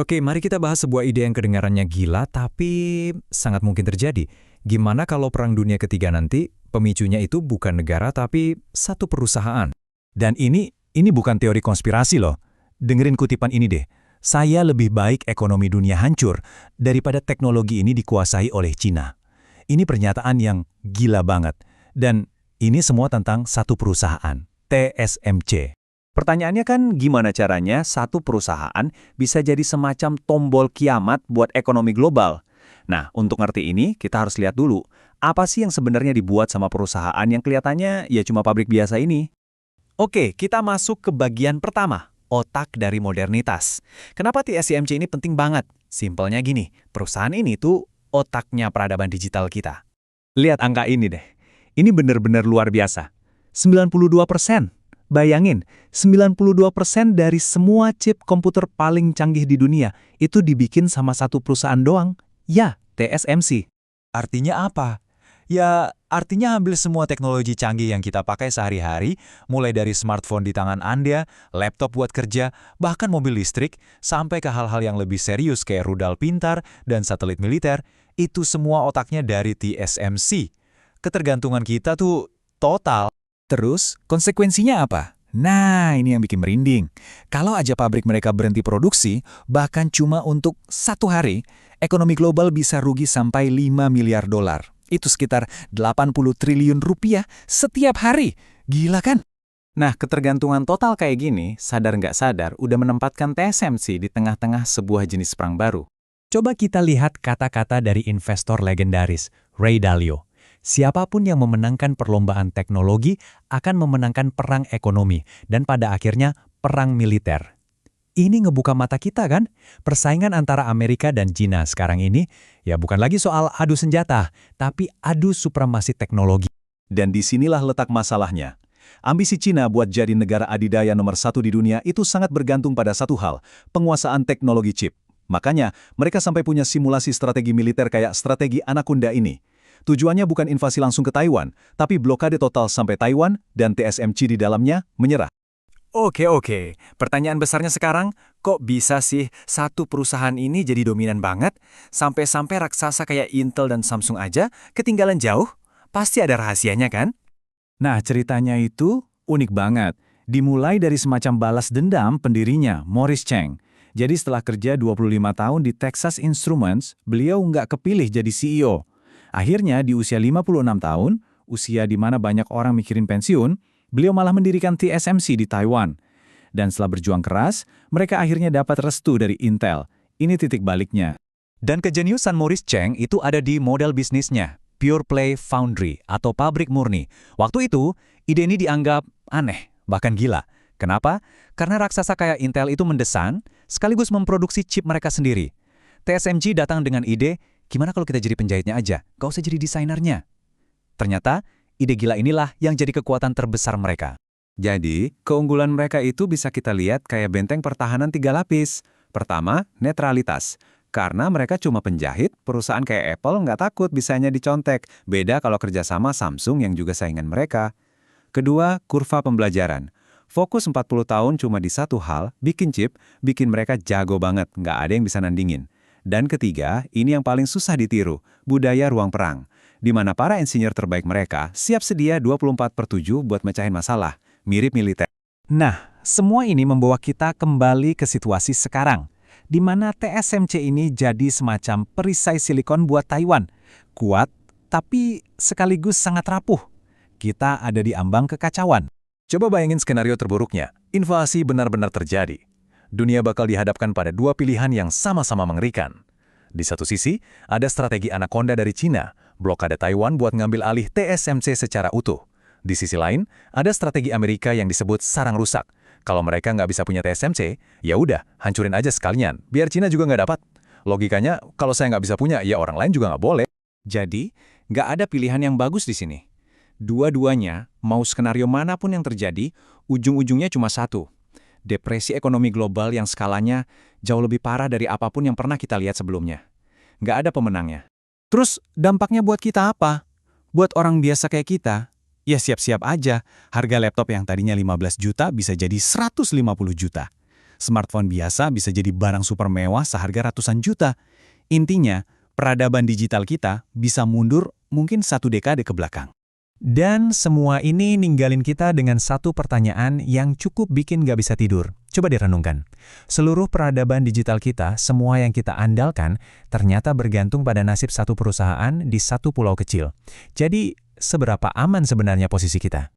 Oke, mari kita bahas sebuah ide yang kedengarannya gila, tapi sangat mungkin terjadi. Gimana kalau Perang Dunia Ketiga nanti, pemicunya itu bukan negara, tapi satu perusahaan? Dan ini bukan teori konspirasi loh. Dengerin kutipan ini deh. Saya lebih baik ekonomi dunia hancur daripada teknologi ini dikuasai oleh Cina. Ini pernyataan yang gila banget. Dan ini semua tentang satu perusahaan, TSMC. Pertanyaannya kan gimana caranya satu perusahaan bisa jadi semacam tombol kiamat buat ekonomi global? Nah, untuk ngerti ini, kita harus lihat dulu, apa sih yang sebenarnya dibuat sama perusahaan yang kelihatannya ya cuma pabrik biasa ini? Oke, kita masuk ke bagian pertama, otak dari modernitas. Kenapa TSMC ini penting banget? Simpelnya gini, perusahaan ini tuh otaknya peradaban digital kita. Lihat angka ini deh. Ini benar-benar luar biasa. 92%. Bayangin, 92% dari semua chip komputer paling canggih di dunia itu dibikin sama satu perusahaan doang. Ya, TSMC. Artinya apa? Ya, artinya ambil semua teknologi canggih yang kita pakai sehari-hari, mulai dari smartphone di tangan Anda, laptop buat kerja, bahkan mobil listrik, sampai ke hal-hal yang lebih serius kayak rudal pintar dan satelit militer, itu semua otaknya dari TSMC. Ketergantungan kita tuh total. Terus, konsekuensinya apa? Nah, ini yang bikin merinding. Kalau aja pabrik mereka berhenti produksi, bahkan cuma untuk 1 hari, ekonomi global bisa rugi sampai 5 miliar dolar. Itu sekitar 80 triliun rupiah setiap hari. Gila kan? Nah, ketergantungan total kayak gini, sadar nggak sadar, udah menempatkan TSMC di tengah-tengah sebuah jenis perang baru. Coba kita lihat kata-kata dari investor legendaris, Ray Dalio. Siapapun yang memenangkan perlombaan teknologi akan memenangkan perang ekonomi dan pada akhirnya perang militer. Ini ngebuka mata kita kan? Persaingan antara Amerika dan China sekarang ini ya bukan lagi soal adu senjata, tapi adu supremasi teknologi. Dan disinilah letak masalahnya. Ambisi Cina buat jadi negara adidaya nomor 1 di dunia itu sangat bergantung pada satu hal, penguasaan teknologi chip. Makanya, mereka sampai punya simulasi strategi militer kayak strategi Anaconda ini. Tujuannya bukan invasi langsung ke Taiwan, tapi blokade total sampai Taiwan dan TSMC di dalamnya menyerah. Oke. Pertanyaan besarnya sekarang, kok bisa sih satu perusahaan ini jadi dominan banget? Sampai-sampai raksasa kayak Intel dan Samsung aja ketinggalan jauh? Pasti ada rahasianya kan? Nah, ceritanya itu unik banget. Dimulai dari semacam balas dendam pendirinya, Morris Chang. Jadi setelah kerja 25 tahun di Texas Instruments, beliau nggak kepilih jadi CEO. Akhirnya di usia 56 tahun, usia di mana banyak orang mikirin pensiun, beliau malah mendirikan TSMC di Taiwan. Dan setelah berjuang keras, mereka akhirnya dapat restu dari Intel. Ini titik baliknya. Dan kejeniusan Morris Chang itu ada di model bisnisnya, Pure Play Foundry atau pabrik murni. Waktu itu, ide ini dianggap aneh, bahkan gila. Kenapa? Karena raksasa kayak Intel itu mendesain, sekaligus memproduksi chip mereka sendiri. TSMC datang dengan ide, gimana kalau kita jadi penjahitnya aja, gak usah jadi desainernya. Ternyata, ide gila inilah yang jadi kekuatan terbesar mereka. Jadi, keunggulan mereka itu bisa kita lihat kayak benteng pertahanan 3 lapis. Pertama, netralitas. Karena mereka cuma penjahit, perusahaan kayak Apple nggak takut bisanya dicontek. Beda kalau kerjasama Samsung yang juga saingan mereka. Kedua, kurva pembelajaran. Fokus 40 tahun cuma di satu hal, bikin chip, bikin mereka jago banget, nggak ada yang bisa nandingin. Dan ketiga, ini yang paling susah ditiru, budaya ruang perang. Di mana para insinyur terbaik mereka siap sedia 24/7 buat mecahin masalah, mirip militer. Nah, semua ini membawa kita kembali ke situasi sekarang, di mana TSMC ini jadi semacam perisai silikon buat Taiwan. Kuat, tapi sekaligus sangat rapuh. Kita ada di ambang kekacauan. Coba bayangin skenario terburuknya, invasi benar-benar terjadi. Dunia bakal dihadapkan pada 2 pilihan yang sama-sama mengerikan. Di satu sisi, ada strategi Anaconda dari Cina, blokade Taiwan buat ngambil alih TSMC secara utuh. Di sisi lain, ada strategi Amerika yang disebut sarang rusak. Kalau mereka nggak bisa punya TSMC, ya udah, hancurin aja sekalian, biar Cina juga nggak dapat. Logikanya, kalau saya nggak bisa punya, ya orang lain juga nggak boleh. Jadi, nggak ada pilihan yang bagus di sini. Dua-duanya, mau skenario manapun yang terjadi, ujung-ujungnya cuma satu. Depresi ekonomi global yang skalanya jauh lebih parah dari apapun yang pernah kita lihat sebelumnya. Nggak ada pemenangnya. Terus dampaknya buat kita apa? Buat orang biasa kayak kita, ya siap-siap aja. Harga laptop yang tadinya 15 juta bisa jadi 150 juta. Smartphone biasa bisa jadi barang super mewah seharga ratusan juta. Intinya, peradaban digital kita bisa mundur mungkin 1 dekade ke belakang. Dan semua ini ninggalin kita dengan satu pertanyaan yang cukup bikin gak bisa tidur. Coba direnungkan. Seluruh peradaban digital kita, semua yang kita andalkan, ternyata bergantung pada nasib satu perusahaan di satu pulau kecil. Jadi, seberapa aman sebenarnya posisi kita?